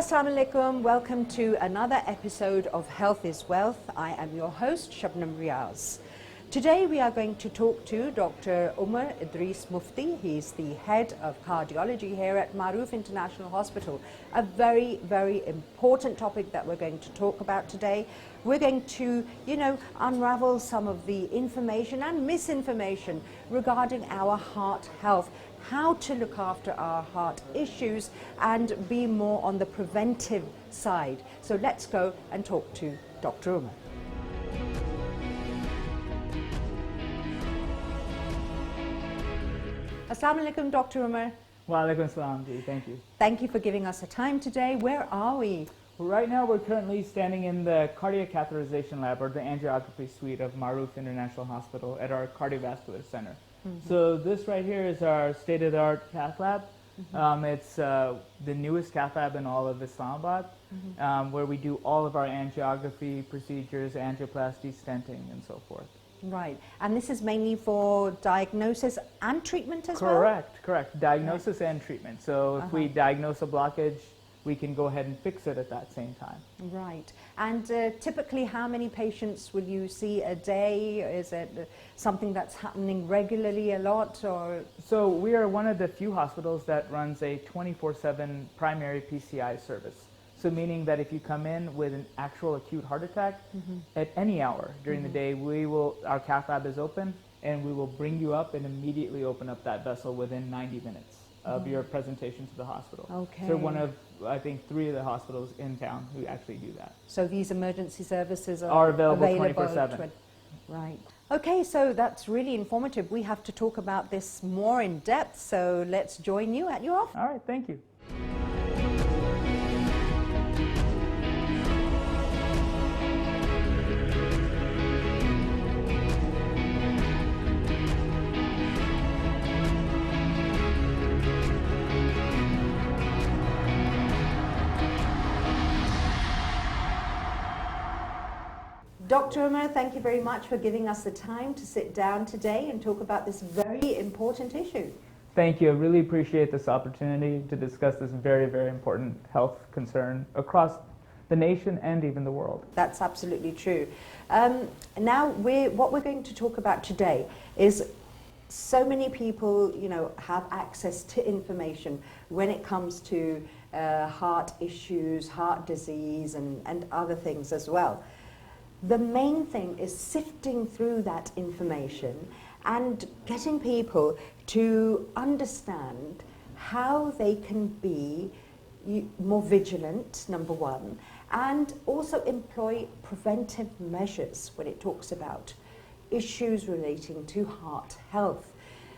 Assalamu alaikum, welcome to another episode of Health is Wealth. I am your host, Shabnam Riaz. Today we are going to talk to Dr. OMAR Idris Mufti. He's the head of cardiology here at Maroof International Hospital. A very, very important topic that we're going to talk about today. We're going to, unravel some of the information and misinformation regarding our heart health, how to look after our heart issues and be more on the preventive side. So let's go and talk to Dr. OMAR. Assalamu alaikum, Dr. OMAR. Wa alaikum assalam, ji. Thank you. Thank you for giving us a time today. Where are we? Right now we're currently standing in the cardiac catheterization lab, or the angiography suite of Maroof International Hospital at our cardiovascular center. So this right here is our state-of-the-art cath lab. It's the newest cath lab in all of Islamabad, where we do all of our angiography procedures, angioplasty, stenting, and so forth. Right, and this is mainly for diagnosis and treatment as well? Correct. Diagnosis and treatment. So if we diagnose a blockage, we can go ahead and fix it at that same time. Right, and typically how many patients will you see a day? Is it something that's happening regularly a lot, or? So we are one of the few hospitals that runs a 24/7 primary PCI service. So meaning that if you come in with an actual acute heart attack, at any hour during the day, our cath lab is open, and we will bring you up and immediately open up that vessel within 90 minutes of your presentation to the hospital. Okay. So one of, I think, 3 of the hospitals in town who actually do that. So these emergency services are available 24/7. Right. Okay, so that's really informative. We have to talk about this more in depth, so let's join you at your office. All right, thank you. Dr. OMAR, thank you very much for giving us the time to sit down today and talk about this very important issue. Thank you. I really appreciate this opportunity to discuss this very, very important health concern across the nation and even the world. That's absolutely true. Now, what we're going to talk about today is so many people, have access to information when it comes to heart issues, heart disease, and other things as well. The main thing is sifting through that information and getting people to understand how they can be more vigilant, number one, and also employ preventive measures when it talks about issues relating to heart health.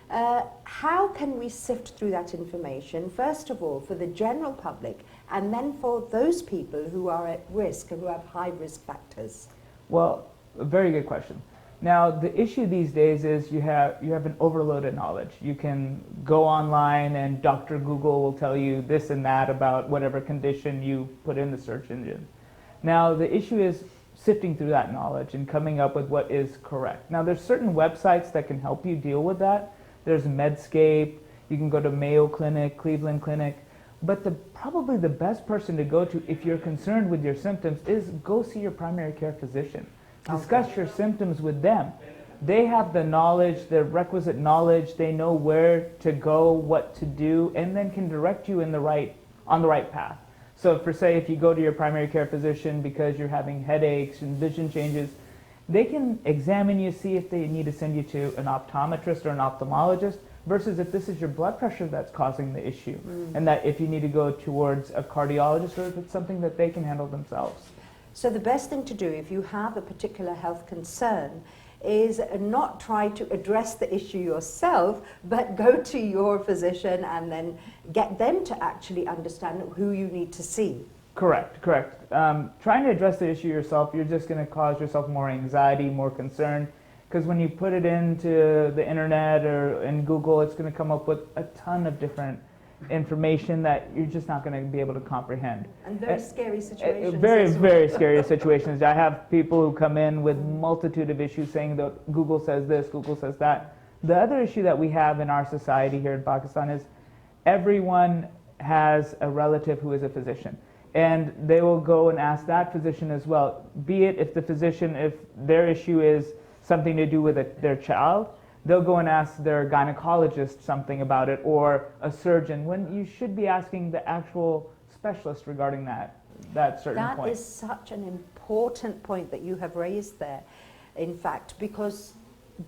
How can we sift through that information, first of all, for the general public, and then for those people who are at risk and who have high risk factors? Well, a very good question. Now, the issue these days is you have an overloaded knowledge. You can go online and Dr. Google will tell you this and that about whatever condition you put in the search engine. Now, the issue is sifting through that knowledge and coming up with what is correct. Now, there's certain websites that can help you deal with that. There's Medscape, you can go to Mayo Clinic, Cleveland Clinic. But probably the best person to go to if you're concerned with your symptoms is go see your primary care physician. Discuss your symptoms with them. They have the knowledge, the requisite knowledge. They know where to go, what to do, and then can direct you on the right path. So if you go to your primary care physician because you're having headaches and vision changes, they can examine you, see if they need to send you to an optometrist or an ophthalmologist, versus if this is your blood pressure that's causing the issue, and that if you need to go towards a cardiologist, or if it's something that they can handle themselves. So the best thing to do if you have a particular health concern is not try to address the issue yourself, but go to your physician and then get them to actually understand who you need to see. Correct. Trying to address the issue yourself, you're just going to cause yourself more anxiety, more concern. Because when you put it into the internet or in Google, it's going to come up with a ton of different information that you're just not going to be able to comprehend. And very scary situations. Very scary situations. I have people who come in with multitude of issues saying that Google says this, Google says that. The other issue that we have in our society here in Pakistan is everyone has a relative who is a physician. and they will go and ask that physician as well. Be it if the physician, if their issue is something to do with their child, they'll go and ask their gynecologist something about it, or a surgeon, when you should be asking the actual specialist regarding that certain point. That is such an important point that you have raised there, in fact, because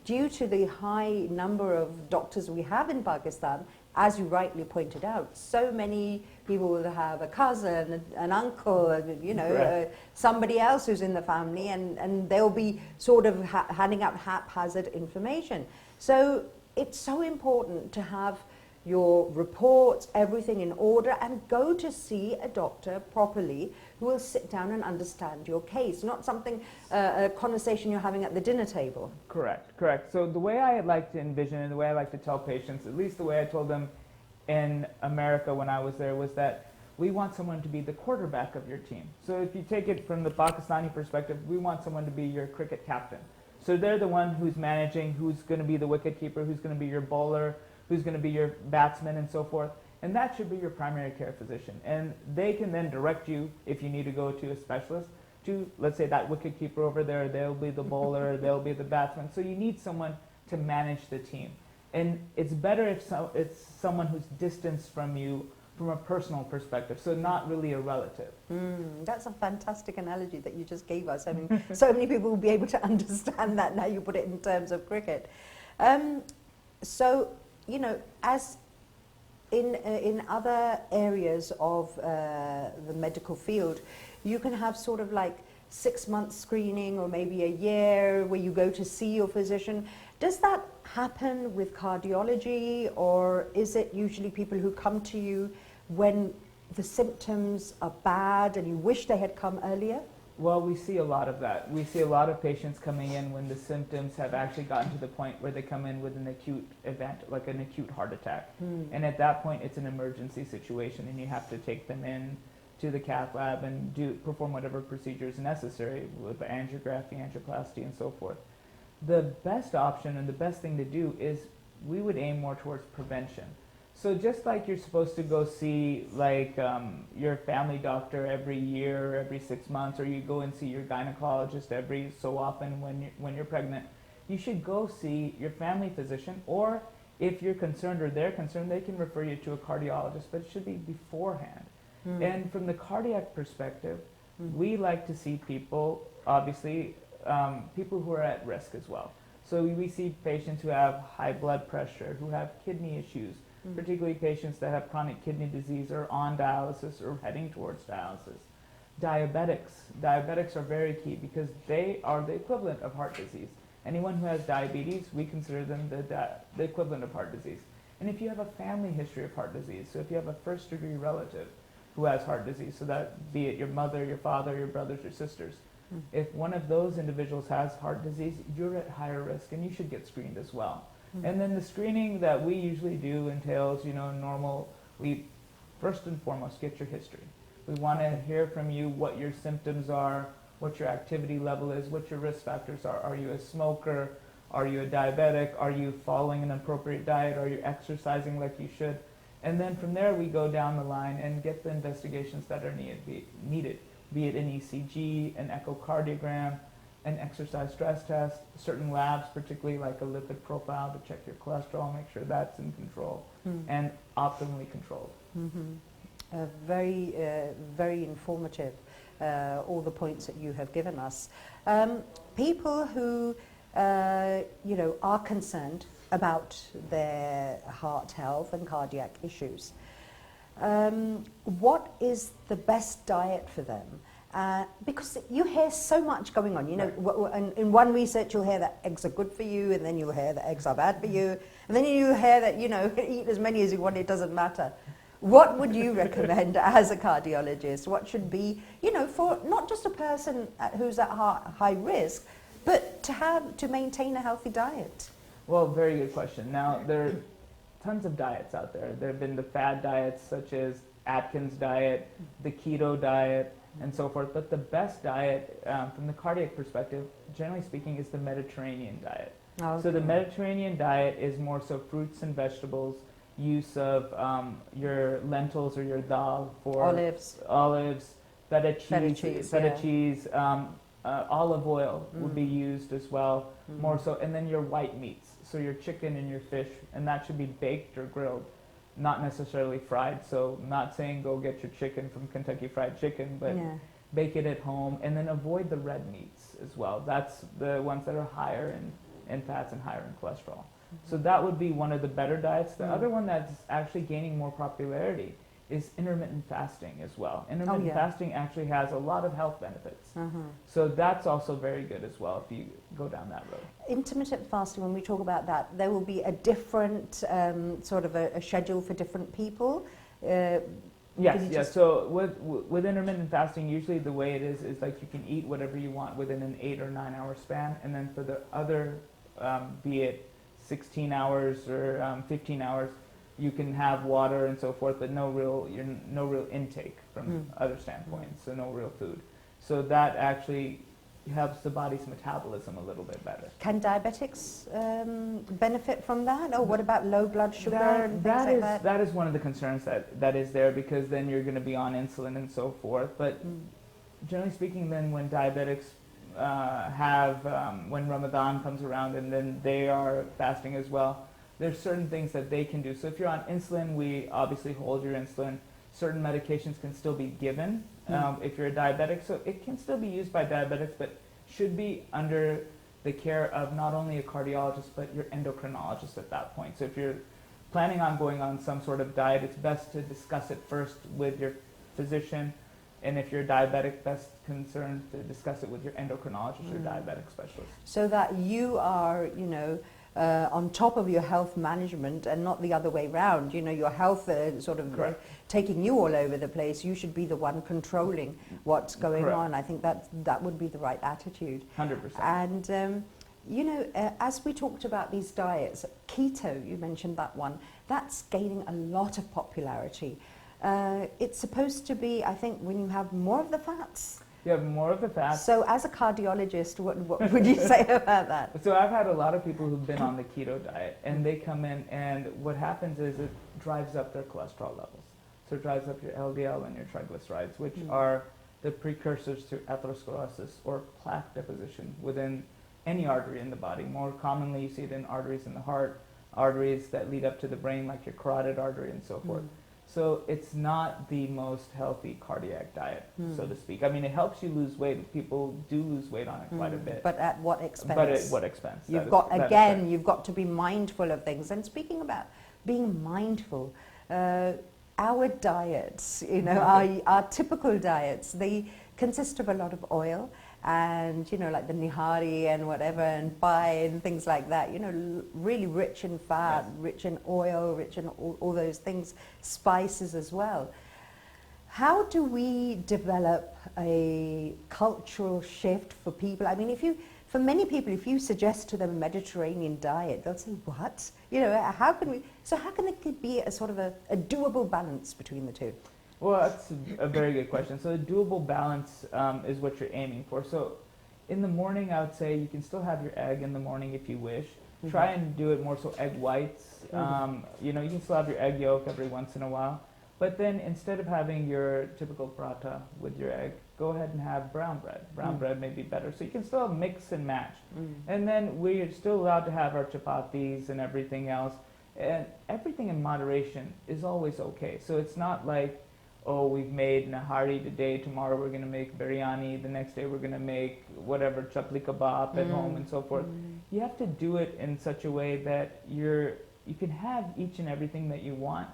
due to the high number of doctors we have in Pakistan, as you rightly pointed out, so many people will have a cousin, an uncle, you know, Right. somebody else who's in the family, and they'll be sort of handing out haphazard information. So it's so important to have your reports, everything in order, and go to see a doctor properly who will sit down and understand your case, not something, a conversation you're having at the dinner table. Correct, correct. So the way I like to envision and the way I like to tell patients, at least the way I told them in America when I was there, was that we want someone to be the quarterback of your team. So if you take it from the Pakistani perspective, we want someone to be your cricket captain. So they're the one who's managing, who's going to be the wicket keeper, who's going to be your bowler, who's going to be your batsman, and so forth. And that should be your primary care physician. And they can then direct you, if you need to go to a specialist, to, let's say, that wicket keeper over there. They'll be the bowler, they'll be the batsman. So you need someone to manage the team. And it's better if it's someone who's distanced from you from a personal perspective, so not really a relative. That's a fantastic analogy that you just gave us. I mean, so many people will be able to understand that now you put it in terms of cricket. So, you know, as in other areas of the medical field, you can have sort of like 6-month screening or maybe a year where you go to see your physician. Does that happen with cardiology, or is it usually people who come to you when the symptoms are bad and you wish they had come earlier? Well, we see a lot of that. We see a lot of patients coming in when the symptoms have actually gotten to the point where they come in with an acute event, like an acute heart attack. And at that point, it's an emergency situation, and you have to take them in to the cath lab and perform whatever procedures necessary with angiography, angioplasty, and so forth. The best option and the best thing to do is we would aim more towards prevention. So just like you're supposed to go see like your family doctor every year, every 6 months, or you go and see your gynecologist every so often when you're pregnant, you should go see your family physician, or if you're concerned or they're concerned, they can refer you to a cardiologist, but it should be beforehand. And from the cardiac perspective, we like to see people, obviously, people who are at risk as well. So we see patients who have high blood pressure, who have kidney issues, particularly patients that have chronic kidney disease or on dialysis or heading towards dialysis. Diabetics are very key because they are the equivalent of heart disease. Anyone who has diabetes, we consider them the equivalent of heart disease. And if you have a family history of heart disease, so if you have a first-degree relative who has heart disease, so that be it your mother, your father, your brothers, your sisters, if one of those individuals has heart disease, you're at higher risk and you should get screened as well. And then the screening that we usually do entails, we first and foremost get your history. We want to hear from you what your symptoms are, what your activity level is, what your risk factors are. Are you a smoker? Are you a diabetic? Are you following an appropriate diet? Are you exercising like you should? And then from there we go down the line and get the investigations that are needed, be it an ECG, an echocardiogram, an exercise stress test, certain labs, particularly like a lipid profile to check your cholesterol, make sure that's in control and optimally controlled. Very, very informative, all the points that you have given us. People who, are concerned about their heart health and cardiac issues, what is the best diet for them? Because you hear so much going on, in one research you'll hear that eggs are good for you, and then you'll hear that eggs are bad for you, and then you hear that, eat as many as you want, it doesn't matter. What would you recommend as a cardiologist? What should be, for not just a person who's at high risk, but to maintain a healthy diet? Well, very good question. Now, there are tons of diets out there. There have been the fad diets such as Atkins diet, the keto diet, and so forth. But the best diet, from the cardiac perspective, generally speaking, is the Mediterranean diet. Okay. So the Mediterranean diet is more so fruits and vegetables, use of your lentils or your dal for Olives. feta cheese, olive oil would be used as well, more so, and then your white meats, so your chicken and your fish, and that should be baked or grilled, not necessarily fried. So not saying go get your chicken from Kentucky Fried Chicken, but bake it at home, and then avoid the red meats as well. That's the ones that are higher in fats and higher in cholesterol. So that would be one of the better diets. The other one that's actually gaining more popularity is intermittent fasting as well. Intermittent fasting actually has a lot of health benefits. So that's also very good as well if you go down that road. Intermittent fasting, when we talk about that, there will be a different sort of a schedule for different people. Yes. So with intermittent fasting, usually the way it is like you can eat whatever you want within an 8 or 9 hour span, and then for the other, be it 16 hours or 15 hours, you can have water and so forth, but no real intake from other standpoints, so no real food. So that actually helps the body's metabolism a little bit better. Can diabetics benefit from that? Or what about low blood sugar and things like that? That is one of the concerns that is there, because then you're going to be on insulin and so forth. But generally speaking, then when diabetics when Ramadan comes around and then they are fasting as well, there's certain things that they can do. So if you're on insulin, we obviously hold your insulin. Certain medications can still be given if you're a diabetic. So it can still be used by diabetics, but should be under the care of not only a cardiologist, but your endocrinologist at that point. So if you're planning on going on some sort of diet, it's best to discuss it first with your physician. And if you're diabetic, best concerned to discuss it with your endocrinologist or diabetic specialist. So that you are, on top of your health management and not the other way around. Your health sort of taking you all over the place. You should be the one controlling what's going on. I think that would be the right attitude. 100%. And, as we talked about these diets, keto, you mentioned that one, that's gaining a lot of popularity. It's supposed to be, I think, when you have more of the fats. You have more of the fats. So as a cardiologist, what would you say about that? So I've had a lot of people who've been on the keto diet, and they come in, and what happens is it drives up their cholesterol levels. So it drives up your LDL and your triglycerides, which are the precursors to atherosclerosis or plaque deposition within any artery in the body. More commonly, you see it in arteries in the heart, arteries that lead up to the brain, like your carotid artery and so forth. So it's not the most healthy cardiac diet, so to speak. I mean, it helps you lose weight. People do lose weight on it quite a bit. But at what expense? But at what expense? You've got to be mindful of things. And speaking about being mindful, our diets, our typical diets, they consist of a lot of oil. And, like the nihari and whatever, and pai and things like that, really rich in fat, rich in oil, rich in all those things, spices as well. How do we develop a cultural shift for people? I mean, for many people, if you suggest to them a Mediterranean diet, they'll say, what? How can it be a sort of a doable balance between the two? Well, that's a very good question. So the doable balance is what you're aiming for. So in the morning, I would say you can still have your egg in the morning if you wish. Try and do it more so egg whites. You can still have your egg yolk every once in a while. But then instead of having your typical paratha with your egg, go ahead and have brown bread. Brown bread may be better. So you can still mix and match. And then we're still allowed to have our chapatis and everything else. And everything in moderation is always okay. So it's not like, oh, we've made nahari today, tomorrow we're going to make biryani, the next day we're going to make whatever, chapli kebab at home and so forth. You have to do it in such a way that you can have each and everything that you want,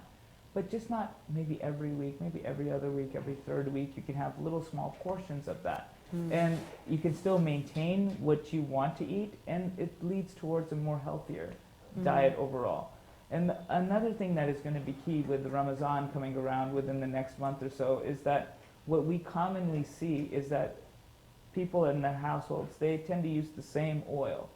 but just not maybe every week, maybe every other week, every third week. You can have little small portions of that. And you can still maintain what you want to eat, and it leads towards a more healthier diet overall. And another thing that is going to be key with Ramadan coming around within the next month or so is that what we commonly see is that people in their households, they tend to use the same oil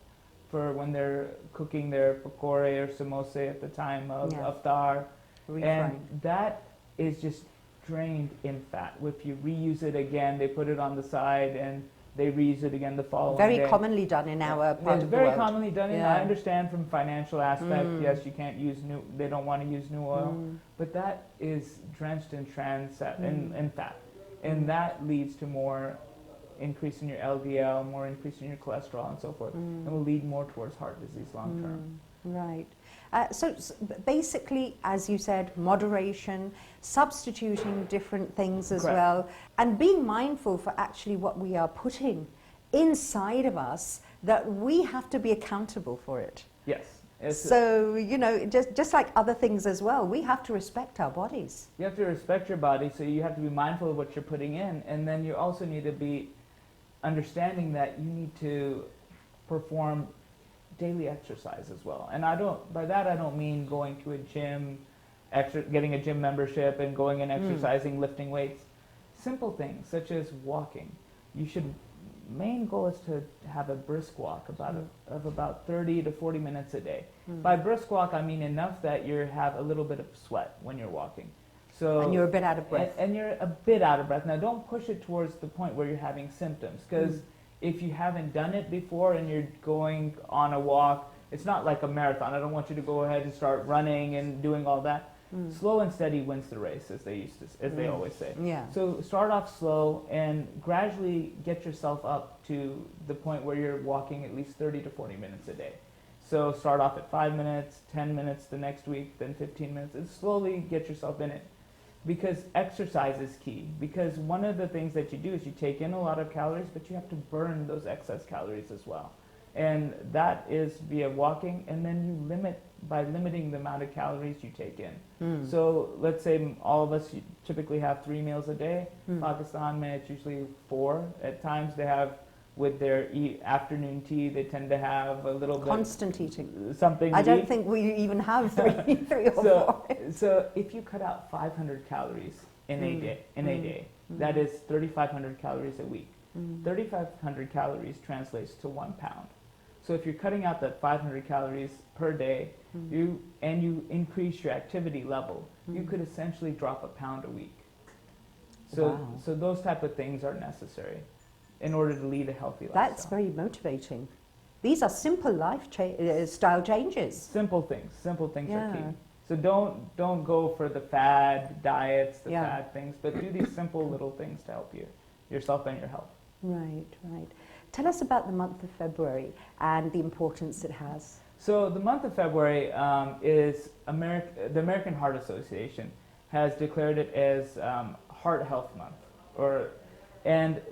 for when they're cooking their pakore or samosa at the time of iftar. And that is just drained in fat. If you reuse it again, they put it on the side and they reuse it again the following day. Very commonly done in our part of the world. Very commonly done. I understand from financial aspect, yes, you can't use they don't want to use new oil, but that is drenched in in fat. And that leads to more increase in your LDL, more increase in your cholesterol and so forth, and will lead more towards heart disease long term. Right. So basically, as you said, moderation, substituting different things as Correct. well, and being mindful for actually what we are putting inside of us, that we have to be accountable for it. Yes. So, you know, just like other things as well, we have to respect our bodies. You have to respect your body, so you have to be mindful of what you're putting in, and then you also need to be understanding that you need to perform daily exercise as well. And by that I don't mean going to a gym, getting a gym membership and going and exercising, lifting weights. Simple things such as walking. Main goal is to have a brisk walk of about 30 to 40 minutes a day. By brisk walk I mean enough that you have a little bit of sweat when you're walking. And you're a bit out of breath. And you're a bit out of breath. Now don't push it towards the point where you're having symptoms, because if you haven't done it before and you're going on a walk, it's not like a marathon. I don't want you to go ahead and start running and doing all that. Slow and steady wins the race, as they always say. Yeah. So start off slow and gradually get yourself up to the point where you're walking at least 30 to 40 minutes a day. So start off at 5 minutes, 10 minutes the next week, then 15 minutes, and slowly get yourself in it. Because exercise is key. Because one of the things that you do is you take in a lot of calories, but you have to burn those excess calories as well. And that is via walking, and then you limit by limiting the amount of calories you take in. So let's say all of us typically have 3 meals a day. Pakistan, it's usually 4. At times they have, with their afternoon tea, they tend to have a little constant eating. Something. I don't think we even have three or four. So if you cut out 500 calories in a day, that is 3,500 calories a week. 3,500 calories translates to 1 pound. So if you're cutting out that 500 calories per day, you increase your activity level, you could essentially drop a pound a week. So those type of things are necessary in order to lead a healthy lifestyle. That's very motivating. These are simple style changes. Simple things are key. So don't go for the fad diets, fad things, but do these simple little things to help yourself and your health. Right. Tell us about the month of February and the importance it has. So the month of February is the American Heart Association has declared it as Heart Health Month, and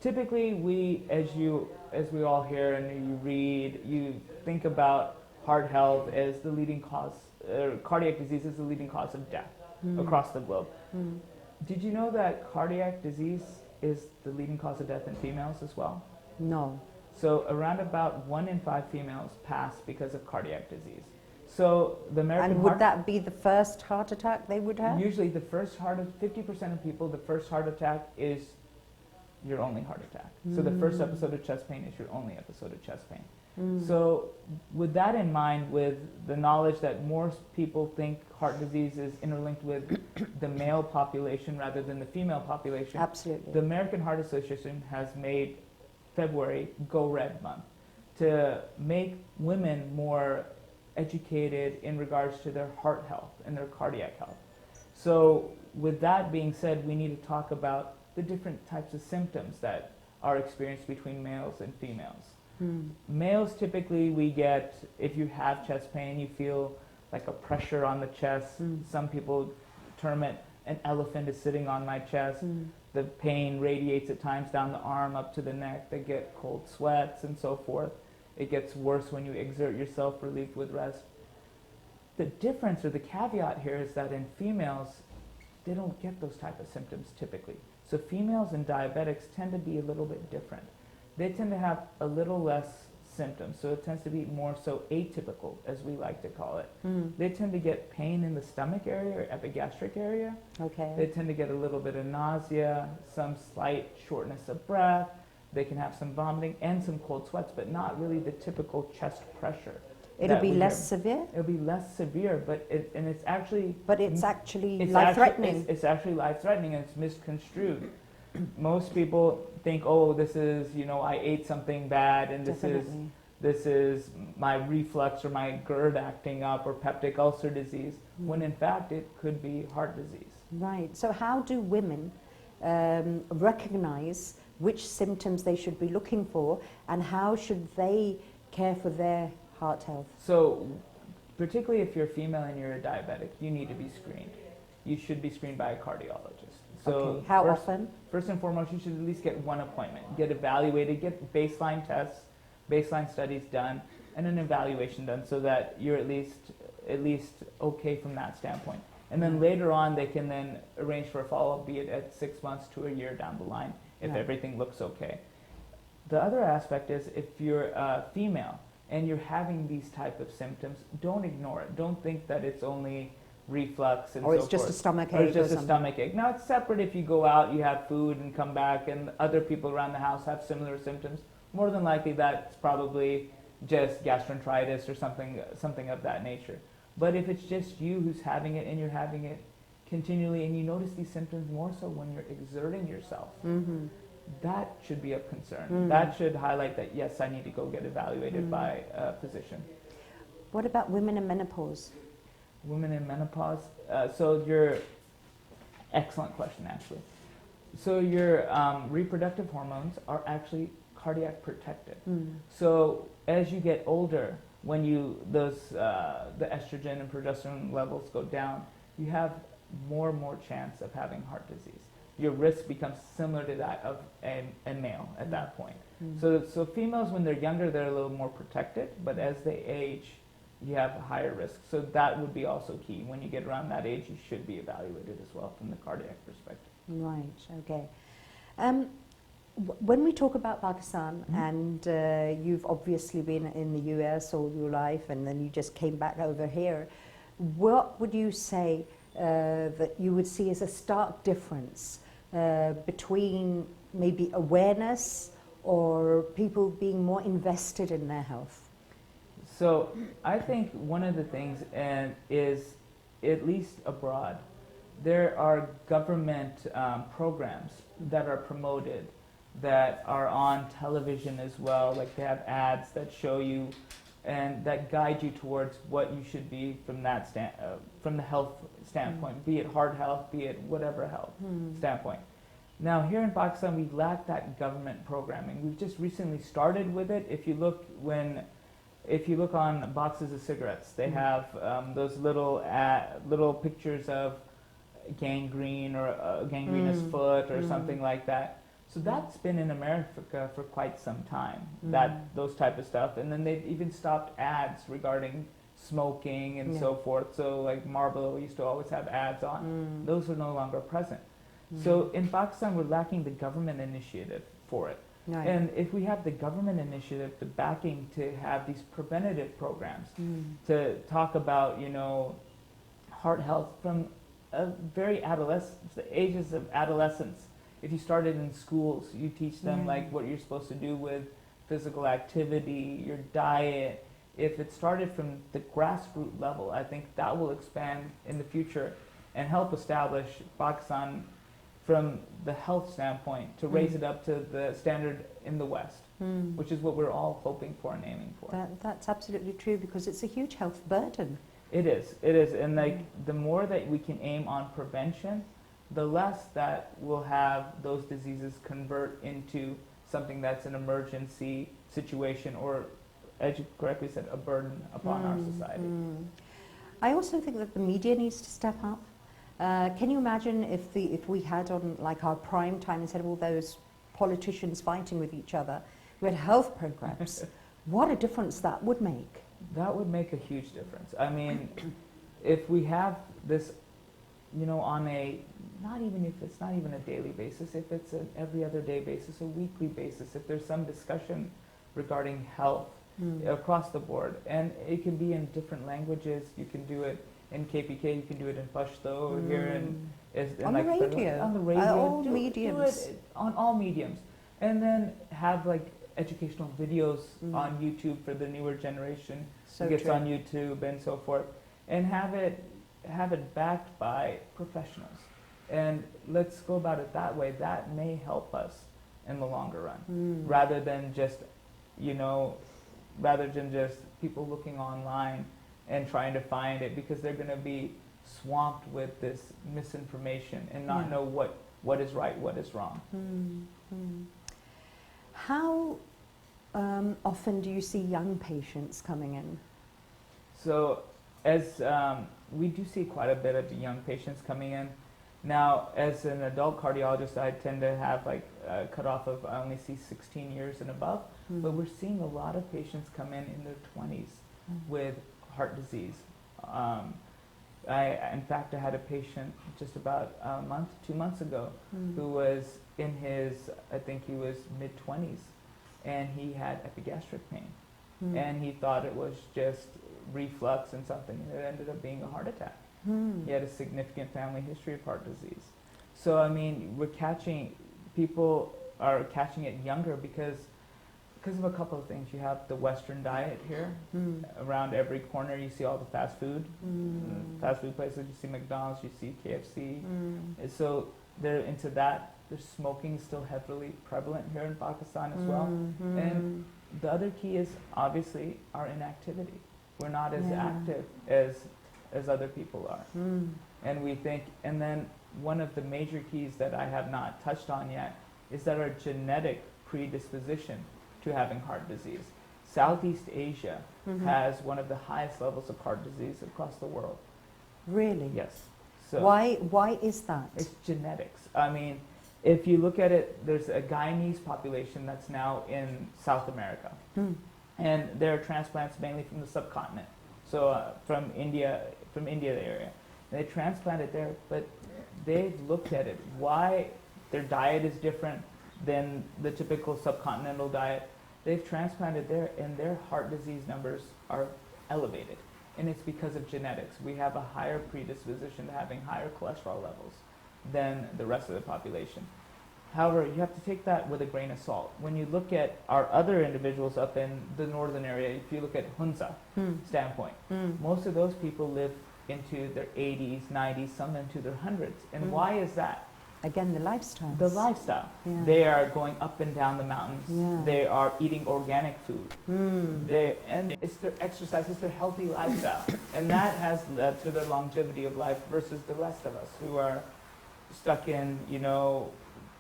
typically we, as we all hear and you read, you think about heart health as the leading cause, cardiac disease is the leading cause of death across the globe. Did you know that cardiac disease is the leading cause of death in females as well? No. So around about 1 in 5 females pass because of cardiac disease. So the American And would that be the first heart attack they would have? Usually 50% of people, the first heart attack is your only heart attack. So the first episode of chest pain is your only episode of chest pain. So with that in mind, with the knowledge that more people think heart disease is interlinked with the male population rather than the female population, Absolutely. the American Heart Association has made February Go Red Month to make women more educated in regards to their heart health and their cardiac health. So with that being said, we need to talk about the different types of symptoms that are experienced between males and females. Males, typically we get, if you have chest pain, you feel like a pressure on the chest. Some people term it, an elephant is sitting on my chest. The pain radiates at times down the arm up to the neck. They get cold sweats and so forth. It gets worse when you exert yourself, relieved with rest. The difference or the caveat here is that in females, they don't get those type of symptoms typically. So females and diabetics tend to be a little bit different. They tend to have a little less symptoms, so it tends to be more so atypical, as we like to call it. They tend to get pain in the stomach area or epigastric area. Okay. They tend to get a little bit of nausea, some slight shortness of breath. They can have some vomiting and some cold sweats, but not really the typical chest pressure. It'll be less severe? It'll be less severe, but it's actually... But it's actually life-threatening. It's actually life-threatening, and it's misconstrued. Most people think, oh, this is, I ate something bad, and this is my reflux or my GERD acting up, or peptic ulcer disease, when in fact it could be heart disease. Right. So how do women recognize which symptoms they should be looking for, and how should they care for their heart health? So, particularly if you're female and you're a diabetic, you need to be screened. You should be screened by a cardiologist. So okay. How often? First and foremost, you should at least get one appointment, get evaluated, get baseline tests, baseline studies done, and an evaluation done, so that you're at least okay from that standpoint. And then later on, they can then arrange for a follow-up, be it at 6 months to a year down the line, if everything looks okay. The other aspect is, if you're a female and you're having these type of symptoms, don't ignore it. Don't think that it's only reflux and or so it's just forth. a stomach ache. Or it's just a stomach ache. Now, it's separate if you go out, you have food and come back, and other people around the house have similar symptoms. More than likely, that's probably just gastroenteritis or something of that nature. But if it's just you who's having it, and you're having it continually, and you notice these symptoms more so when you're exerting yourself, that should be of concern. That should highlight that, yes, I need to go get evaluated by a physician. What about women in menopause? Women in menopause. Excellent question, actually. So your reproductive hormones are actually cardiac protective. So as you get older, when the estrogen and progesterone levels go down, you have more and more chance of having heart disease. Your risk becomes similar to that of a male at that point. So females, when they're younger, they're a little more protected, but as they age, you have a higher risk. So that would be also key. When you get around that age, you should be evaluated as well from the cardiac perspective. Right, okay. When we talk about Pakistan, and you've obviously been in the US all your life, and then you just came back over here, what would you say that you would see as a stark difference between maybe awareness or people being more invested in their health? So I think one of the things is, at least abroad, there are government programs that are promoted, that are on television as well. Like, they have ads that show you and that guide you towards what you should be from that from the health standpoint, be it heart health, be it whatever health standpoint. Now, here in Pakistan, we lack that government programming. We've just recently started with it. If you look on boxes of cigarettes, they have those little pictures of gangrene or a gangrenous foot or something like that. So that's been in America for quite some time, those type of stuff. And then they've even stopped ads regarding smoking and so forth. So like Marlboro used to always have ads on. Those are no longer present. So in Pakistan, we're lacking the government initiative for it. Right. And if we have the government initiative, the backing to have these preventative programs, to talk about, heart health from the ages of adolescence. If you started in schools, you teach them like what you're supposed to do with physical activity, your diet. If it started from the grassroots level, I think that will expand in the future and help establish Pakistan from the health standpoint to raise it up to the standard in the West, which is what we're all hoping for and aiming for. That's absolutely true, because it's a huge health burden. It is, and the more that we can aim on prevention, the less that we'll have those diseases convert into something that's an emergency situation, or, as you correctly said, a burden upon our society. I also think that the media needs to step up. Can you imagine if we had on like our prime time, instead of all those politicians fighting with each other, we had health programs? What a difference that would make. That would make a huge difference. I mean, if we have this, on it's not even a daily basis, if it's an every other day basis, a weekly basis, if there's some discussion regarding health across the board, and it can be in different languages. You can do it in KPK, you can do it in Pashto, here on the radio. On the radio. All mediums. Do it on all mediums. And then have educational videos on YouTube for the newer generation who gets on YouTube and so forth, and have it backed by professionals. And let's go about it that way. That may help us in the longer run, rather than just people looking online and trying to find it, because they're going to be swamped with this misinformation and not know what is right, what is wrong. How often do you see young patients coming in? So as we do see quite a bit of young patients coming in. Now, as an adult cardiologist, I tend to have like a cutoff of I only see 16 years and above, but we're seeing a lot of patients come in their 20s with heart disease. In fact, I had a patient just about a month, 2 months ago, who was in his, I think he was mid-20s, and he had epigastric pain. And he thought it was just reflux and something, and it ended up being a heart attack. He had a significant family history of heart disease. So, I mean, people are catching it younger because of a couple of things. You have the Western diet here. Around every corner you see all the fast food. Fast food places, you see McDonald's, you see KFC. And so they're into that. There's smoking still heavily prevalent here in Pakistan as well. And the other key is obviously our inactivity. We're not as active as other people are. And we think, and then one of the major keys that I have not touched on yet is that our genetic predisposition to having heart disease. Southeast Asia has one of the highest levels of heart disease across the world. Really? Yes. So Why is that? it's genetics. I mean, if you look at it, there's a Guyanese population that's now in South America. And there are transplants mainly from the subcontinent. So from India the area. They transplant it there, but they've looked at it, why their diet is different than the typical subcontinental diet. They've transplanted there, and their heart disease numbers are elevated. And it's because of genetics. We have a higher predisposition to having higher cholesterol levels than the rest of the population. However, you have to take that with a grain of salt. When you look at our other individuals up in the northern area, if you look at Hunza standpoint, most of those people live into their 80s, 90s, some into their hundreds. And why is that? Again, the lifestyle. The lifestyle. Yeah. They are going up and down the mountains. Yeah. They are eating organic food. And it's their exercise, it's their healthy lifestyle. And that has led to their longevity of life versus the rest of us who are stuck in,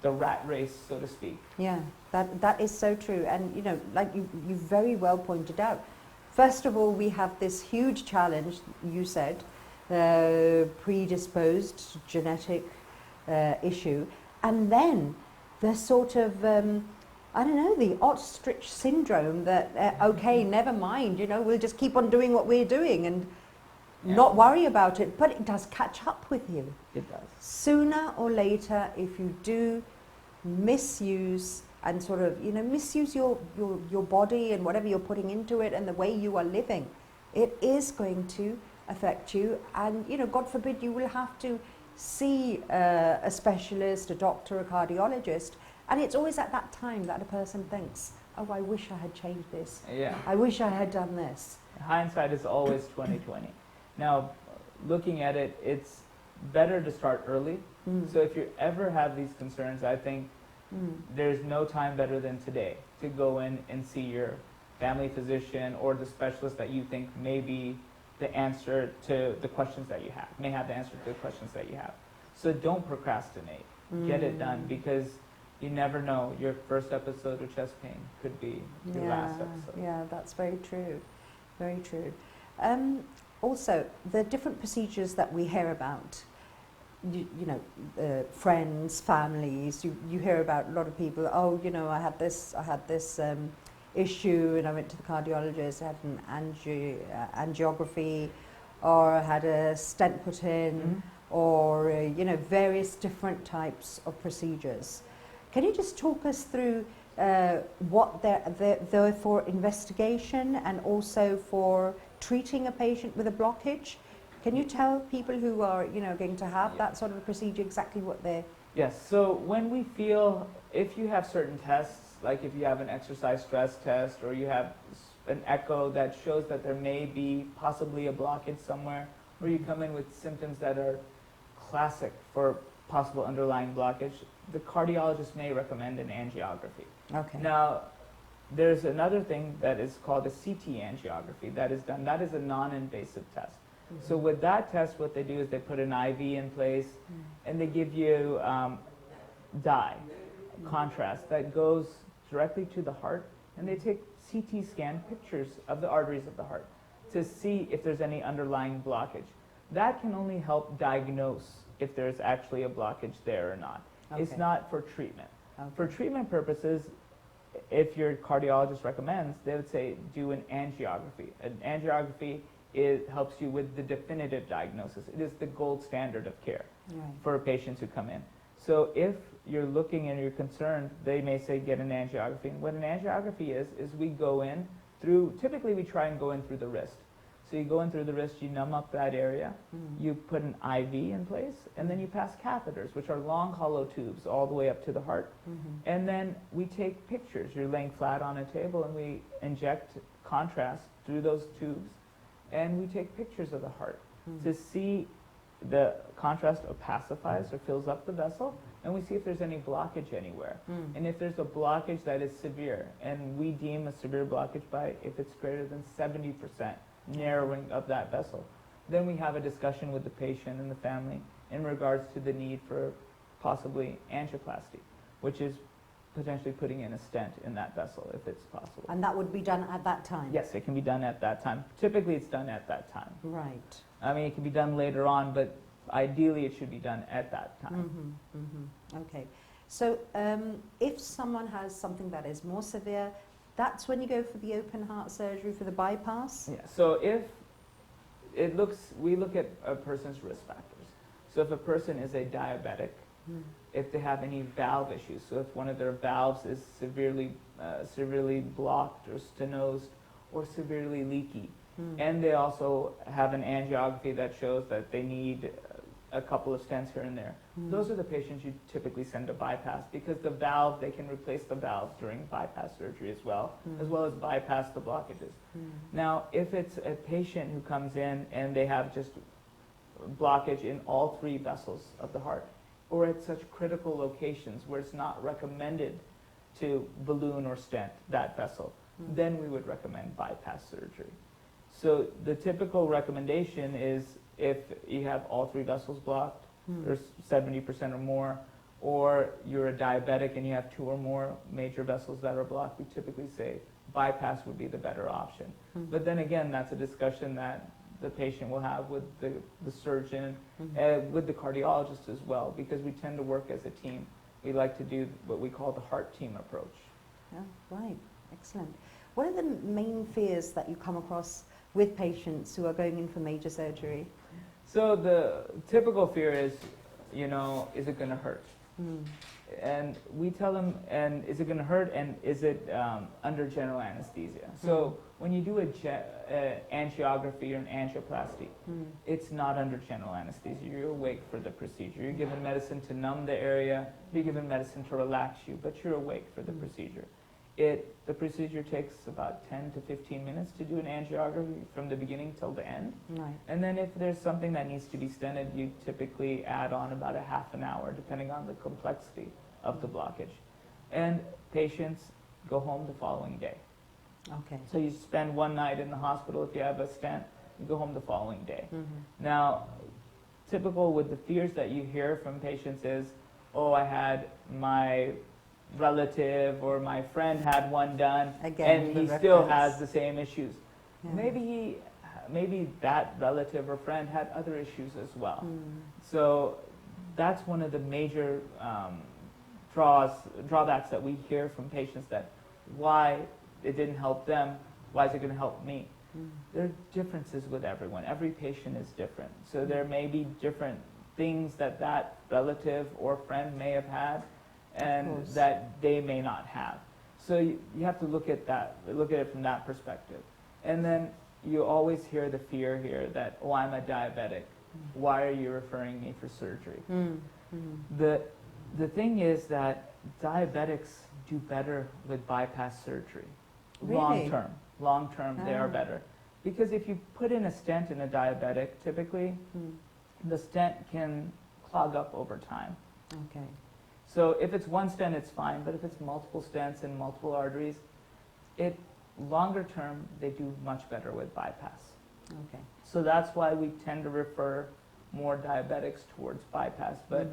the rat race, so to speak. Yeah, that is so true. And, like you very well pointed out, first of all, we have this huge challenge, you said, predisposed genetic issue. And then the sort of, the ostrich syndrome that, okay, never mind, we'll just keep on doing what we're doing and not worry about it. But it does catch up with you. It does. Sooner or later, if you do misuse and sort of, misuse your body and whatever you're putting into it and the way you are living, it is going to affect you. And, God forbid, you will have to see a specialist, a doctor, a cardiologist. And it's always at that time that a person thinks, oh, I wish I had changed this. Yeah. I wish I had done this. Hindsight is always 20/20. Now, looking at it, it's better to start early. So if you ever have these concerns, I think there's no time better than today to go in and see your family physician or the specialist that you think may be the answer to the questions that you have, may have the answer to the questions that you have. So don't procrastinate. Get it done, because you never know. Your first episode of chest pain could be your last episode. Yeah, that's very true. Very true. Also, the different procedures that we hear about, friends, families, you hear about a lot of people, I had this issue and I went to the cardiologist, I had an angiography, or I had a stent put in, or, various different types of procedures. Can you just talk us through what they're for investigation and also for treating a patient with a blockage? Can you tell people who are, going to have that sort of a procedure exactly what they're... Yes, so when we feel, if you have certain tests, like if you have an exercise stress test or you have an echo that shows that there may be possibly a blockage somewhere, or you come in with symptoms that are classic for possible underlying blockage, the cardiologist may recommend an angiography. Okay. Now, there's another thing that is called a CT angiography that is done. That is a non-invasive test. So with that test, what they do is they put an IV in place, and they give you dye, contrast, that goes directly to the heart, and they take CT scan pictures of the arteries of the heart to see if there's any underlying blockage. That can only help diagnose if there's actually a blockage there or not. Okay. It's not for treatment. Okay. For treatment purposes, if your cardiologist recommends, they would say do an angiography. An angiography helps you with the definitive diagnosis. It is the gold standard of care for patients who come in. So if you're looking and you're concerned, they may say get an angiography. And what an angiography is we go in through, typically we try and go in through the wrist. So you go in through the wrist, you numb up that area, you put an IV in place, and then you pass catheters, which are long hollow tubes all the way up to the heart. And then we take pictures. You're laying flat on a table and we inject contrast through those tubes, and we take pictures of the heart to see the contrast opacifies or fills up the vessel, and we see if there's any blockage anywhere. And if there's a blockage that is severe, and we deem a severe blockage by if it's greater than 70% narrowing of that vessel, then we have a discussion with the patient and the family in regards to the need for possibly angioplasty, which is potentially putting in a stent in that vessel if it's possible. And that would be done at that time? Yes, it can be done at that time. Typically it's done at that time. Right. I mean, it can be done later on, but ideally it should be done at that time. Okay. So if someone has something that is more severe, that's when you go for the open heart surgery for the bypass? Yeah, so if it looks, we look at a person's risk factors. So if a person is a diabetic, if they have any valve issues, so if one of their valves is severely blocked or stenosed or severely leaky, and they also have an angiography that shows that they need a couple of stents here and there, those are the patients you typically send to bypass, because the valve, they can replace the valve during bypass surgery as well as bypass the blockages. Now, if it's a patient who comes in and they have just blockage in all three vessels of the heart, or at such critical locations where it's not recommended to balloon or stent that vessel, then we would recommend bypass surgery. So the typical recommendation is if you have all three vessels blocked, there's 70% or more, or you're a diabetic and you have two or more major vessels that are blocked, we typically say bypass would be the better option. But then again, that's a discussion that the patient will have with the surgeon, with the cardiologist as well, because we tend to work as a team. We like to do what we call the heart team approach. Yeah, right. Excellent. What are the main fears that you come across with patients who are going in for major surgery? So the typical fear is, is it going to hurt? And we tell them, and is it going to hurt, and is it under general anesthesia? So when you do a angiography or an angioplasty, it's not under general anesthesia. You're awake for the procedure. You're given medicine to numb the area. You're given medicine to relax you, but you're awake for the procedure. The procedure takes about 10 to 15 minutes to do an angiography from the beginning till the end. Right. And then if there's something that needs to be stented, you typically add on about a half an hour, depending on the complexity of the blockage. And patients go home the following day. Okay. So you spend one night in the hospital. If you have a stent, you go home the following day. Now, typical with the fears that you hear from patients is, oh, I had my relative or my friend had one done, and he still has the same issues. Maybe that relative or friend had other issues as well. So that's one of the major drawbacks that we hear from patients, that why it didn't help them, why is it going to help me? There are differences with everyone. Every patient is different. So there may be different things that relative or friend may have had and that they may not have. So you have to look at it from that perspective. And then you always hear the fear here that, oh, I'm a diabetic. Why are you referring me for surgery? The thing is that diabetics do better with bypass surgery. Really? Long term, they are better. Because if you put in a stent in a diabetic, typically, the stent can clog up over time. Okay. So if it's one stent, it's fine, but if it's multiple stents and multiple arteries, longer term, they do much better with bypass. Okay. So that's why we tend to refer more diabetics towards bypass. But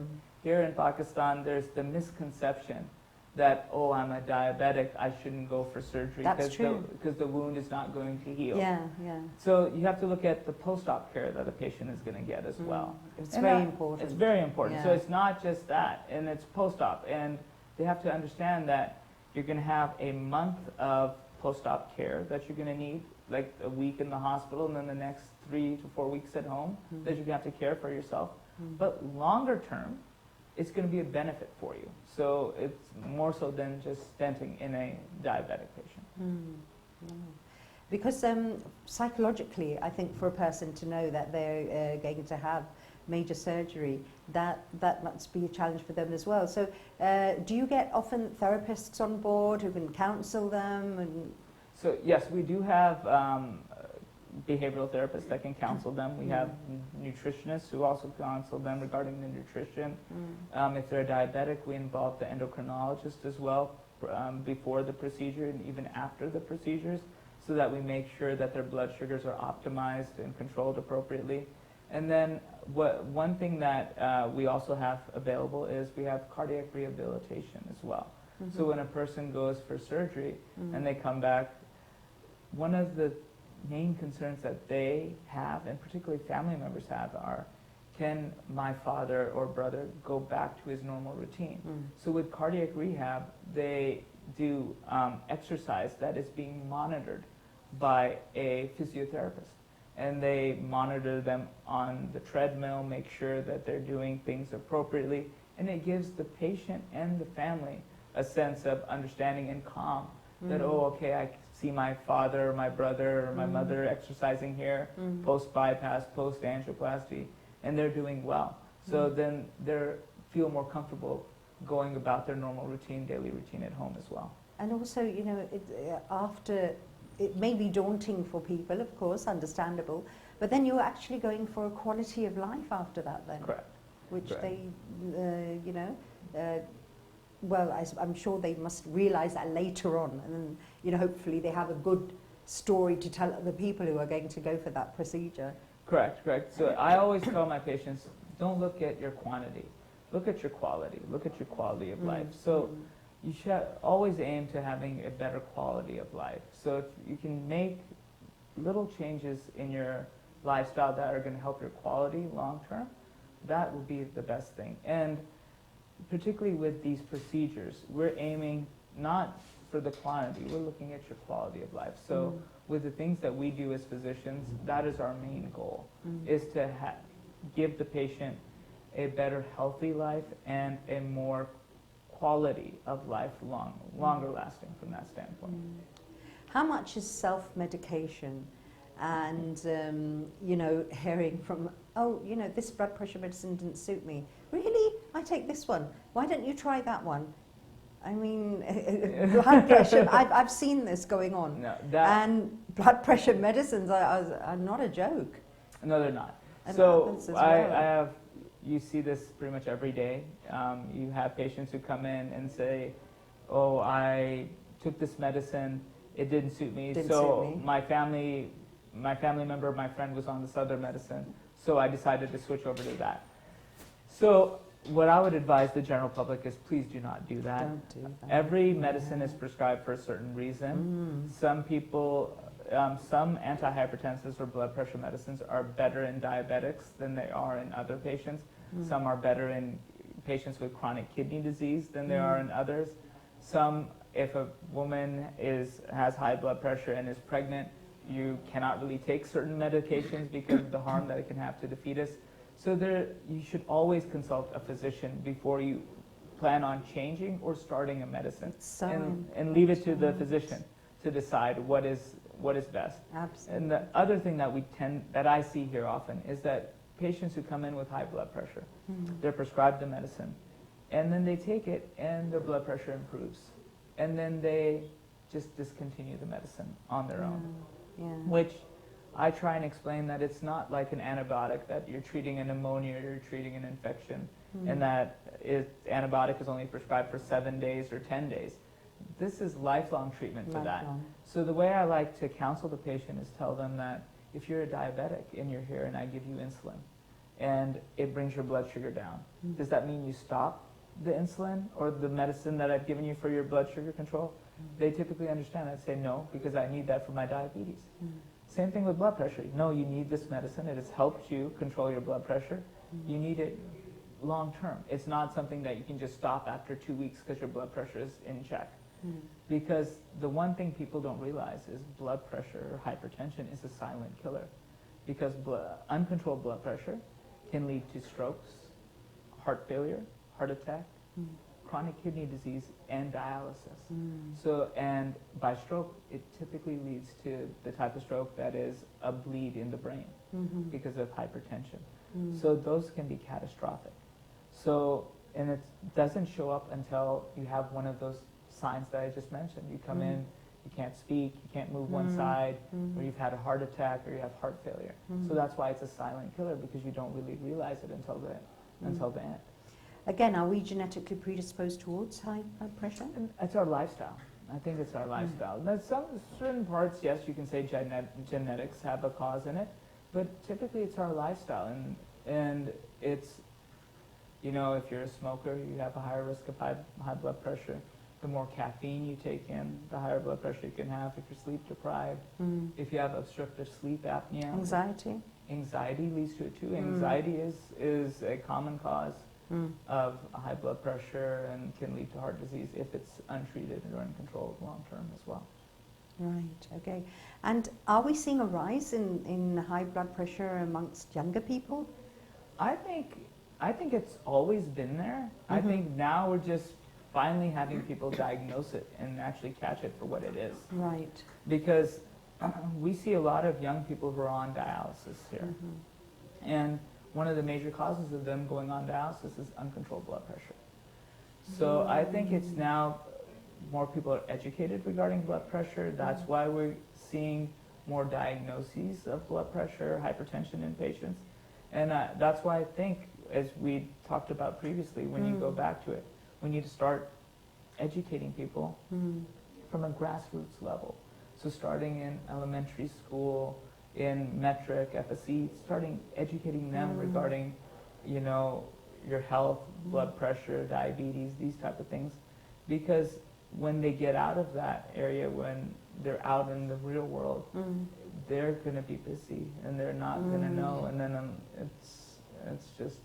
here in Pakistan, there's the misconception that, oh, I'm a diabetic, I shouldn't go for surgery because the wound is not going to heal. Yeah, yeah. So you have to look at the post-op care that a patient is going to get as well. It's very important. It's very important. Yeah. So it's not just that, and it's post-op. And they have to understand that you're going to have a month of post-op care that you're going to need, like a week in the hospital, and then the next 3 to 4 weeks at home that you're going to have to care for yourself. But longer term, it's going to be a benefit for you. So it's more so than just stenting in a diabetic patient. Because psychologically, I think for a person to know that they're going to have major surgery, that must be a challenge for them as well. So do you get often therapists on board who can counsel them? And so yes, we do have behavioral therapists that can counsel them. We have nutritionists who also counsel them regarding the nutrition. If they're diabetic, we involve the endocrinologist as well before the procedure and even after the procedures, so that we make sure that their blood sugars are optimized and controlled appropriately. And then one thing that we also have available is we have cardiac rehabilitation as well. So when a person goes for surgery and they come back, one of the main concerns that they have, and particularly family members have, are, can my father or brother go back to his normal routine? So with cardiac rehab, they do exercise that is being monitored by a physiotherapist. And they monitor them on the treadmill, make sure that they're doing things appropriately, and it gives the patient and the family a sense of understanding and calm. That, oh, okay, I see my father or my brother or my mother exercising here, post-bypass, post-angioplasty, and they're doing well. So then they feel more comfortable going about their normal routine, daily routine at home as well. And also, you know, after, it may be daunting for people, of course, understandable, but then you're actually going for a quality of life after that then. Correct. Which Correct. they, you know, well, I'm sure they must realize that later on, and then, you know, hopefully they have a good story to tell other people who are going to go for that procedure. Correct, correct. So I always tell my patients, don't look at your quantity, look at your quality, look at your quality of life. So you should always aim to having a better quality of life. So if you can make little changes in your lifestyle that are going to help your quality long term, that would be the best thing. And particularly with these procedures, we're aiming not for the quantity, we're looking at your quality of life. So with the things that we do as physicians, that is our main goal, is to give the patient a better healthy life and a more quality of life, longer lasting from that standpoint. How much is self-medication and, you know, hearing from, oh, you know, this blood pressure medicine didn't suit me. Really? I take this one. Why don't you try that one? I mean, blood pressure, I've seen this going on. No, and blood pressure medicines are not a joke. No, they're not. And So I well. have, you see this pretty much every day. You have patients who come in and say, oh, I took this medicine, it didn't suit me. Didn't so suit me. my family member, my friend was on this other medicine, so I decided to switch over to that. So what I would advise the general public is please do not do that. Don't do that. Every medicine is prescribed for a certain reason. Some people, some antihypertensives or blood pressure medicines are better in diabetics than they are in other patients. Some are better in patients with chronic kidney disease than they are in others. Some, if a woman has high blood pressure and is pregnant, you cannot really take certain medications because of the harm that it can have to the fetus. So you should always consult a physician before you plan on changing or starting a medicine, and leave it to the physician to decide what is best. Absolutely. And the other thing that I see here often is that patients who come in with high blood pressure, they're prescribed the medicine, and then they take it and their blood pressure improves, and then they just discontinue the medicine on their own. Which I try and explain that it's not like an antibiotic that you're treating a pneumonia or you're treating an infection, and that antibiotic is only prescribed for 7 days or 10 days. This is lifelong treatment for that. So the way I like to counsel the patient is tell them that if you're a diabetic and you're here and I give you insulin, and it brings your blood sugar down. Does that mean you stop the insulin or the medicine that I've given you for your blood sugar control? They typically understand that, say no, because I need that for my diabetes. Same thing with blood pressure. No, you need this medicine. It has helped you control your blood pressure. You need it long term. It's not something that you can just stop after 2 weeks because your blood pressure is in check. Because the one thing people don't realize is blood pressure or hypertension is a silent killer. Because uncontrolled blood pressure can lead to strokes, heart failure, heart attack, chronic kidney disease, and dialysis. So, and by stroke, it typically leads to the type of stroke that is a bleed in the brain because of hypertension. So those can be catastrophic. So, and it doesn't show up until you have one of those signs that I just mentioned. You come in, you can't speak, you can't move one side, or you've had a heart attack, or you have heart failure. So that's why it's a silent killer, because you don't really realize it until the end. Again, are we genetically predisposed towards high blood pressure? And it's our lifestyle. I think it's our lifestyle. Now, certain parts, yes, you can say genetics have a cause in it, but typically it's our lifestyle, and it's, you know, if you're a smoker, you have a higher risk of high blood pressure. The more caffeine you take in, the higher blood pressure you can have. If you're sleep deprived, if you have obstructive sleep apnea, anxiety leads to it too. Anxiety is a common cause of high blood pressure and can lead to heart disease if it's untreated or uncontrolled long term as well. Right, okay. And are we seeing a rise in high blood pressure amongst younger people? I think it's always been there. I think now we're just finally having people diagnose it and actually catch it for what it is. Right. Because we see a lot of young people who are on dialysis here. And one of the major causes of them going on dialysis is uncontrolled blood pressure. So I think it's now more people are educated regarding blood pressure. That's why we're seeing more diagnoses of blood pressure, hypertension in patients. And that's why I think, as we talked about previously, when you go back to it, we need to start educating people from a grassroots level. So starting in elementary school, in metric, FSE, starting educating them regarding, you know, your health, blood pressure, diabetes, these type of things. Because when they get out of that area, when they're out in the real world, they're going to be busy and they're not going to know. And then it's just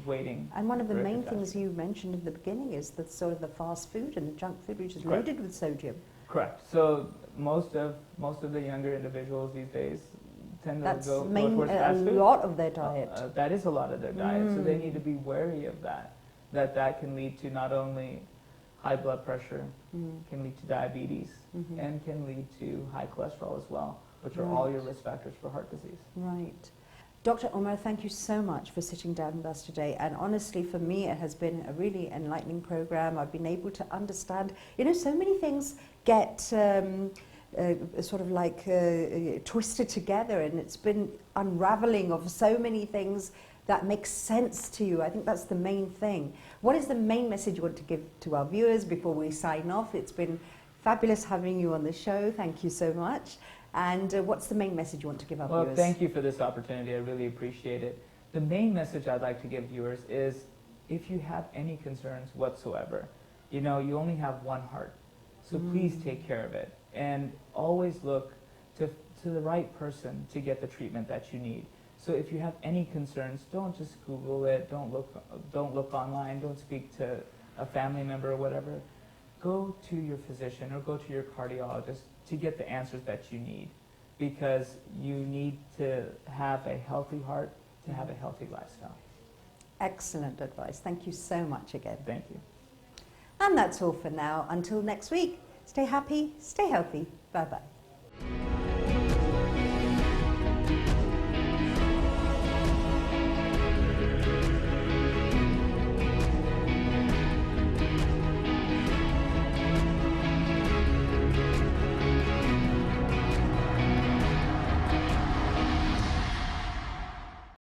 waiting. And one of the main things you mentioned in the beginning is that sort of the fast food and the junk food, which is loaded with sodium. Correct. So most of the younger individuals these days tend to go towards fast food. That's a lot of their diet. That is a lot of their diet. So they need to be wary of that. That can lead to not only high blood pressure, can lead to diabetes, and can lead to high cholesterol as well, which are all your risk factors for heart disease. Right. Dr. Omar, thank you so much for sitting down with us today. And honestly, for me, it has been a really enlightening program. I've been able to understand, you know, so many things get sort of like twisted together, and it's been unraveling of so many things that makes sense to you. I think that's the main thing. What is the main message you want to give to our viewers before we sign off? It's been fabulous having you on the show. Thank you so much. And what's the main message you want to give our viewers? Well, thank you for this opportunity. I really appreciate it. The main message I'd like to give viewers is, if you have any concerns whatsoever, you know, you only have one heart. So please take care of it. And always look to the right person to get the treatment that you need. So if you have any concerns, don't just Google it, don't look online, don't speak to a family member or whatever. Go to your physician or go to your cardiologist to get the answers that you need, because you need to have a healthy heart to have a healthy lifestyle. Excellent advice. Thank you so much again. Thank you. And that's all for now. Until next week, stay happy, stay healthy. Bye-bye.